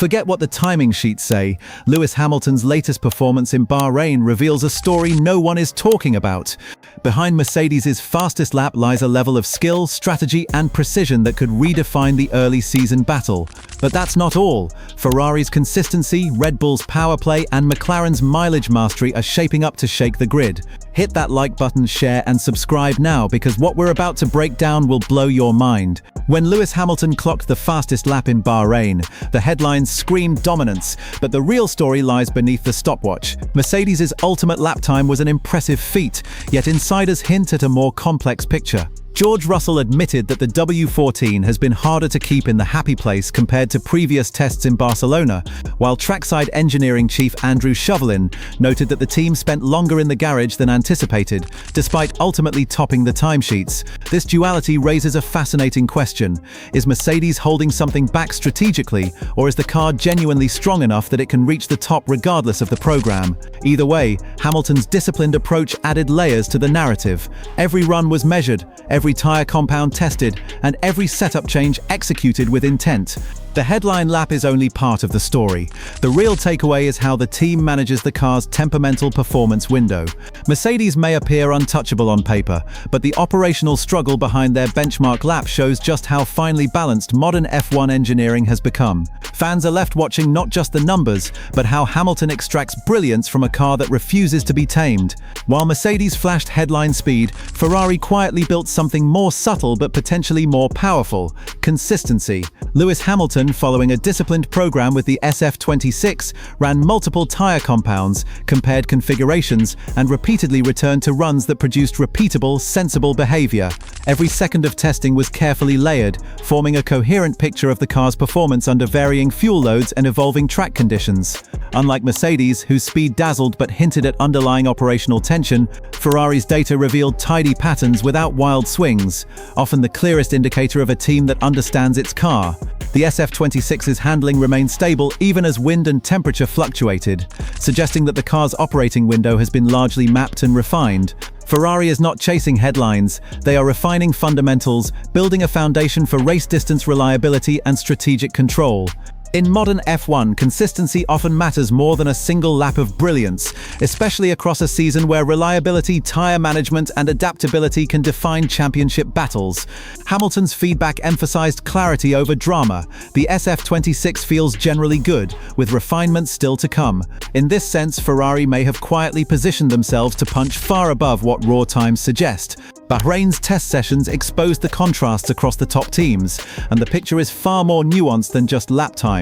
Forget what the timing sheets say. Lewis Hamilton's latest performance in Bahrain reveals a story no one is talking about. Behind Mercedes's fastest lap lies a level of skill, strategy, and precision that could redefine the early season battle. But that's not all. Ferrari's consistency, Red Bull's power play, and McLaren's mileage mastery are shaping up to shake the grid. Hit that like button, share, and subscribe now, because what we're about to break down will blow your mind. When Lewis Hamilton clocked the fastest lap in Bahrain, the headlines screamed dominance, but the real story lies beneath the stopwatch. Mercedes's ultimate lap time was an impressive feat, yet insiders hint at a more complex picture. George Russell admitted that the W14 has been harder to keep in the happy place compared to previous tests in Barcelona, while trackside engineering chief Andrew Chauvelin noted that the team spent longer in the garage than anticipated, despite ultimately topping the timesheets. This duality raises a fascinating question. Is Mercedes holding something back strategically, or is the car genuinely strong enough that it can reach the top regardless of the program? Either way, Hamilton's disciplined approach added layers to the narrative. Every run was measured, every tyre compound tested, and every setup change executed with intent. The headline lap is only part of the story. The real takeaway is how the team manages the car's temperamental performance window. Mercedes may appear untouchable on paper, but the operational struggle behind their benchmark lap shows just how finely balanced modern F1 engineering has become. Fans are left watching not just the numbers, but how Hamilton extracts brilliance from a car that refuses to be tamed. While Mercedes flashed headline speed, Ferrari quietly built something more subtle but potentially more powerful: consistency. Lewis Hamilton, following a disciplined program with the SF26, ran multiple tyre compounds, compared configurations, and repeatedly returned to runs that produced repeatable, sensible behavior. Every second of testing was carefully layered, forming a coherent picture of the car's performance under varying fuel loads and evolving track conditions. Unlike Mercedes, whose speed dazzled but hinted at underlying operational tension, Ferrari's data revealed tidy patterns without wild swings, often the clearest indicator of a team that understands its car. The SF26's handling remained stable even as wind and temperature fluctuated, suggesting that the car's operating window has been largely mapped and refined. Ferrari is not chasing headlines, they are refining fundamentals, building a foundation for race distance reliability and strategic control. In modern F1, consistency often matters more than a single lap of brilliance, especially across a season where reliability, tyre management, and adaptability can define championship battles. Hamilton's feedback emphasized clarity over drama. The SF26 feels generally good, with refinements still to come. In this sense, Ferrari may have quietly positioned themselves to punch far above what raw times suggest. Bahrain's test sessions exposed the contrasts across the top teams, and the picture is far more nuanced than just lap times.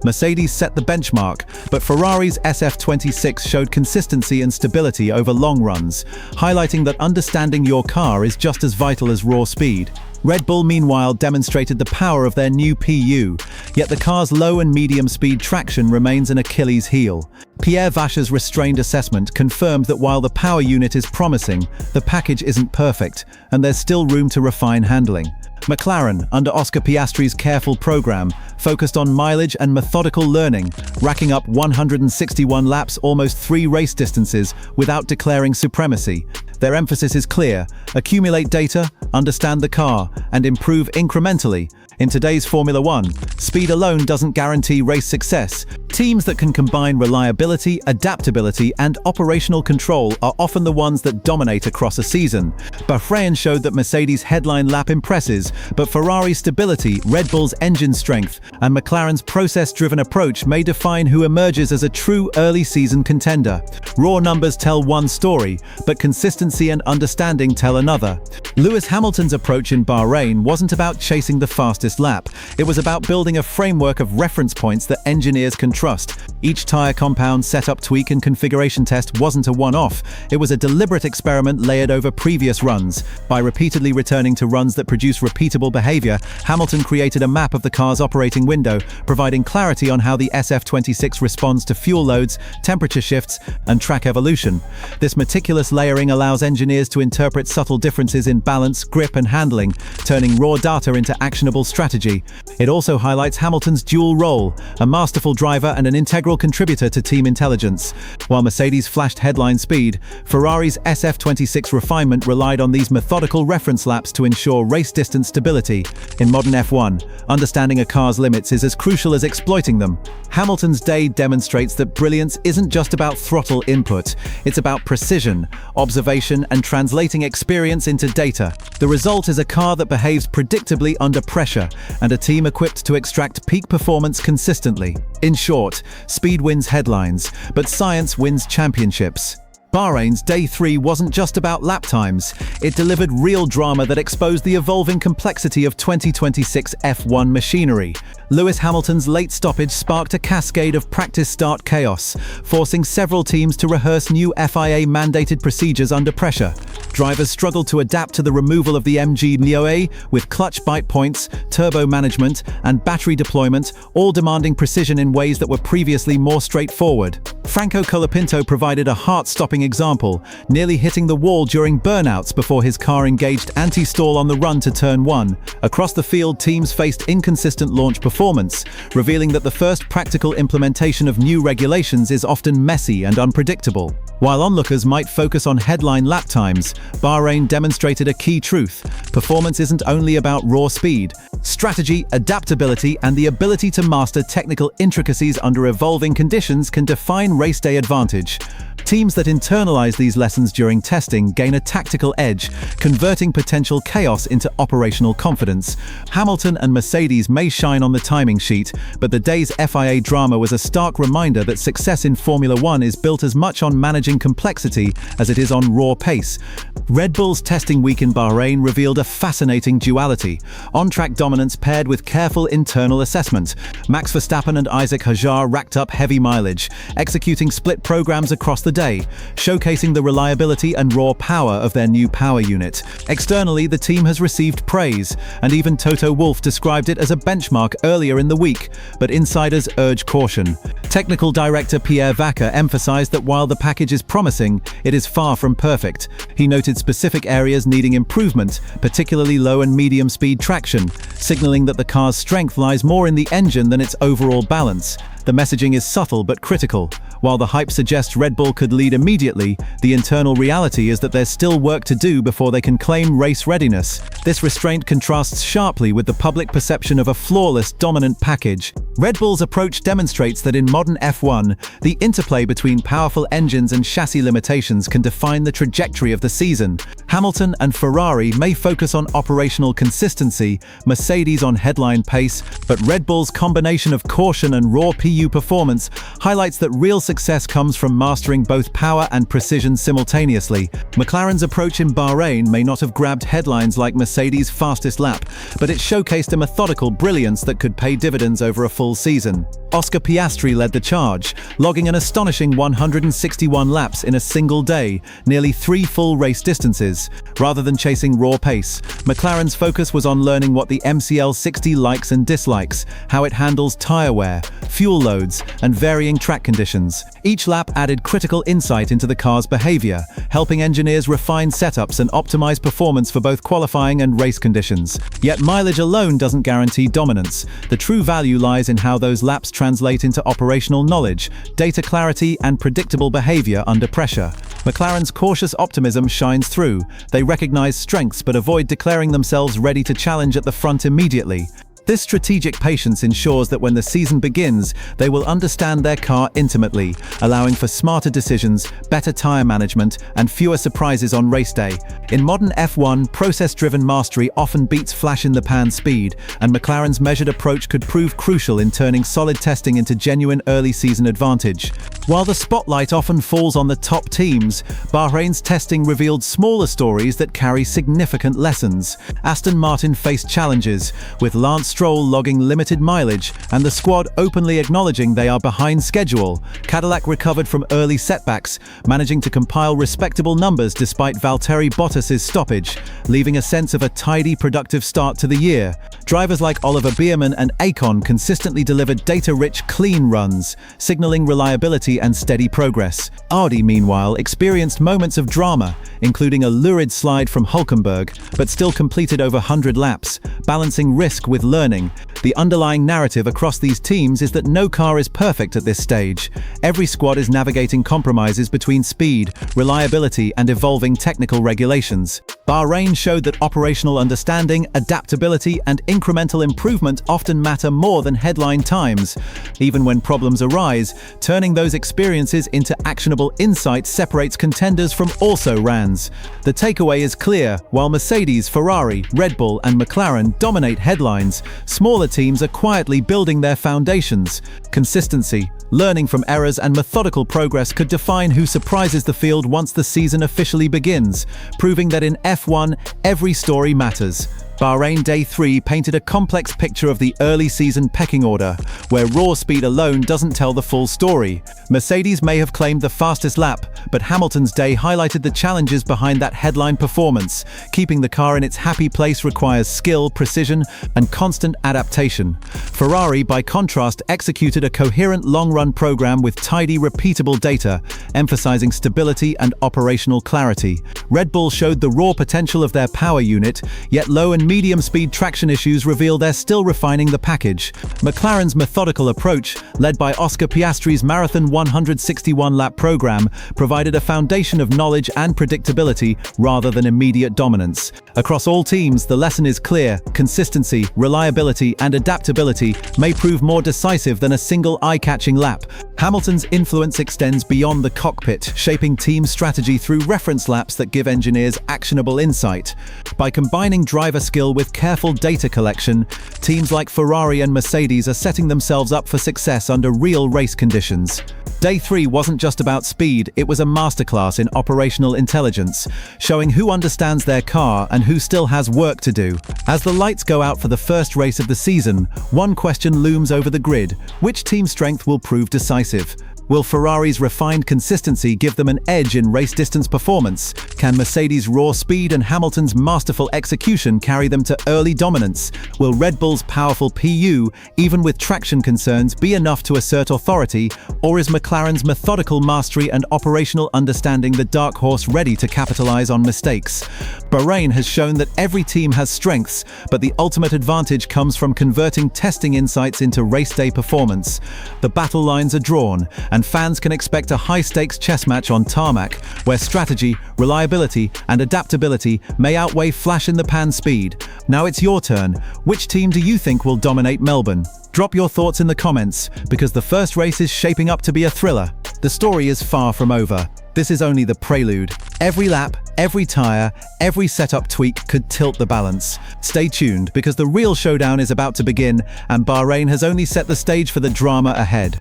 Mercedes set the benchmark, but Ferrari's SF26 showed consistency and stability over long runs, highlighting that understanding your car is just as vital as raw speed. Red Bull, meanwhile, demonstrated the power of their new PU, yet the car's low and medium speed traction remains an Achilles heel. Pierre Vacher's restrained assessment confirmed that while the power unit is promising, the package isn't perfect, and there's still room to refine handling. McLaren, under Oscar Piastri's careful program, focused on mileage and methodical learning, racking up 161 laps, almost 3 race distances, without declaring supremacy. Their emphasis is clear: accumulate data, understand the car, and improve incrementally. In today's Formula One, speed alone doesn't guarantee race success. Teams that can combine reliability, adaptability, and operational control are often the ones that dominate across a season. Bahrain showed that Mercedes' headline lap impresses, but Ferrari's stability, Red Bull's engine strength, and McLaren's process-driven approach may define who emerges as a true early-season contender. Raw numbers tell one story, but consistency and understanding tell another. Lewis Hamilton's approach in Bahrain wasn't about chasing the fastest lap. It was about building a framework of reference points that engineers can trust. Each tyre compound, setup tweak, and configuration test wasn't a one-off. It was a deliberate experiment layered over previous runs. By repeatedly returning to runs that produce repeatable behavior, Hamilton created a map of the car's operating window, providing clarity on how the SF26 responds to fuel loads, temperature shifts, and track evolution. This meticulous layering allows engineers to interpret subtle differences in balance, grip, and handling, turning raw data into actionable strategy. It also highlights Hamilton's dual role: a masterful driver and an integral integral contributor to team intelligence. While Mercedes flashed headline speed, Ferrari's SF26 refinement relied on these methodical reference laps to ensure race distance stability. In modern F1, understanding a car's limits is as crucial as exploiting them. Hamilton's day demonstrates that brilliance isn't just about throttle input, it's about precision, observation, and translating experience into data. The result is a car that behaves predictably under pressure, and a team equipped to extract peak performance consistently. In short, speed wins headlines, but science wins championships. Bahrain's Day 3 wasn't just about lap times, it delivered real drama that exposed the evolving complexity of 2026 F1 machinery. Lewis Hamilton's late stoppage sparked a cascade of practice start chaos, forcing several teams to rehearse new FIA-mandated procedures under pressure. Drivers struggled to adapt to the removal of the MG with clutch bite points, turbo management, and battery deployment, all demanding precision in ways that were previously more straightforward. Franco Colapinto provided a heart-stopping example, nearly hitting the wall during burnouts before his car engaged anti-stall on the run to turn 1. Across the field, teams faced inconsistent launch performance, revealing that the first practical implementation of new regulations is often messy and unpredictable. While onlookers might focus on headline lap times, Bahrain demonstrated a key truth: performance isn't only about raw speed. Strategy, adaptability, and the ability to master technical intricacies under evolving conditions can define race day advantage. Teams that internalize these lessons during testing gain a tactical edge, converting potential chaos into operational confidence. Hamilton and Mercedes may shine on the timing sheet, but the day's FIA drama was a stark reminder that success in Formula One is built as much on managing complexity as it is on raw pace. Red Bull's testing week in Bahrain revealed a fascinating duality: on-track dominance paired with careful internal assessment. Max Verstappen and Isaac Hajar racked up heavy mileage, executing split programs across the day, showcasing the reliability and raw power of their new power unit. Externally, the team has received praise, and even Toto Wolff described it as a benchmark earlier in the week, but insiders urge caution. Technical director Pierre Vaca emphasized that while the package is promising, it is far from perfect. He noted specific areas needing improvement, particularly low and medium speed traction, signaling that the car's strength lies more in the engine than its overall balance. The messaging is subtle but critical. While the hype suggests Red Bull could lead immediately, the internal reality is that there's still work to do before they can claim race readiness. This restraint contrasts sharply with the public perception of a flawless, dominant package. Red Bull's approach demonstrates that in modern F1, the interplay between powerful engines and chassis limitations can define the trajectory of the season. Hamilton and Ferrari may focus on operational consistency, Mercedes on headline pace, but Red Bull's combination of caution and raw PU performance highlights that real success comes from mastering both power and precision simultaneously. McLaren's approach in Bahrain may not have grabbed headlines like Mercedes' fastest lap, but it showcased a methodical brilliance that could pay dividends over a full season. Oscar Piastri led the charge, logging an astonishing 161 laps in a single day, nearly 3 full race distances. Rather than chasing raw pace, McLaren's focus was on learning what the MCL60 likes and dislikes, how it handles tyre wear, fuel loads, and varying track conditions. Each lap added critical insight into the car's behavior, helping engineers refine setups and optimize performance for both qualifying and race conditions. Yet mileage alone doesn't guarantee dominance. The true value lies in how those laps translate into operational knowledge, data clarity, and predictable behavior under pressure. McLaren's cautious optimism shines through. They recognize strengths but avoid declaring themselves ready to challenge at the front immediately. This strategic patience ensures that when the season begins, they will understand their car intimately, allowing for smarter decisions, better tire management, and fewer surprises on race day. In modern F1, process-driven mastery often beats flash-in-the-pan speed, and McLaren's measured approach could prove crucial in turning solid testing into genuine early-season advantage. While the spotlight often falls on the top teams, Bahrain's testing revealed smaller stories that carry significant lessons. Aston Martin faced challenges, with Lance Stroll logging limited mileage and the squad openly acknowledging they are behind schedule. Cadillac recovered from early setbacks, managing to compile respectable numbers despite Valtteri Bottas's stoppage, leaving a sense of a tidy, productive start to the year. Drivers like Oliver Bearman and Ocon consistently delivered data-rich, clean runs, signaling reliability and steady progress. Audi, meanwhile, experienced moments of drama, including a lurid slide from Hülkenberg, but still completed over 100 laps, balancing risk with learning learning. The underlying narrative across these teams is that no car is perfect at this stage. Every squad is navigating compromises between speed, reliability, and evolving technical regulations. Bahrain showed that operational understanding, adaptability, and incremental improvement often matter more than headline times. Even when problems arise, turning those experiences into actionable insights separates contenders from also-rans. The takeaway is clear: while Mercedes, Ferrari, Red Bull, and McLaren dominate headlines, smaller teams are quietly building their foundations. Consistency, learning from errors, and methodical progress could define who surprises the field once the season officially begins, proving that in F1, every story matters. Bahrain Day 3 painted a complex picture of the early season pecking order, where raw speed alone doesn't tell the full story. Mercedes may have claimed the fastest lap, but Hamilton's day highlighted the challenges behind that headline performance. Keeping the car in its happy place requires skill, precision, and constant adaptation. Ferrari, by contrast, executed a coherent long-run program with tidy, repeatable data, emphasizing stability and operational clarity. Red Bull showed the raw potential of their power unit, yet low and medium-speed traction issues reveal they're still refining the package. McLaren's methodical approach, led by Oscar Piastri's marathon 161-lap program, provided a foundation of knowledge and predictability rather than immediate dominance. Across all teams, the lesson is clear: consistency, reliability, and adaptability may prove more decisive than a single eye-catching lap. Hamilton's influence extends beyond the cockpit, shaping team strategy through reference laps that give engineers actionable insight. By combining driver skill with careful data collection, teams like Ferrari and Mercedes are setting themselves up for success under real race conditions. Day 3 wasn't just about speed, it was a masterclass in operational intelligence, showing who understands their car and who still has work to do. As the lights go out for the first race of the season, one question looms over the grid: which team's strength will prove decisive? Will Ferrari's refined consistency give them an edge in race distance performance? Can Mercedes' raw speed and Hamilton's masterful execution carry them to early dominance? Will Red Bull's powerful PU, even with traction concerns, be enough to assert authority? Or is McLaren's methodical mastery and operational understanding the dark horse ready to capitalize on mistakes? Bahrain has shown that every team has strengths, but the ultimate advantage comes from converting testing insights into race day performance. The battle lines are drawn, and fans can expect a high-stakes chess match on tarmac, where strategy, reliability, and adaptability may outweigh flash-in-the-pan speed. Now it's your turn. Which team do you think will dominate Melbourne? Drop your thoughts in the comments, because the first race is shaping up to be a thriller. The story is far from over. This is only the prelude. Every lap, every tire, every setup tweak could tilt the balance. Stay tuned, because the real showdown is about to begin, and Bahrain has only set the stage for the drama ahead.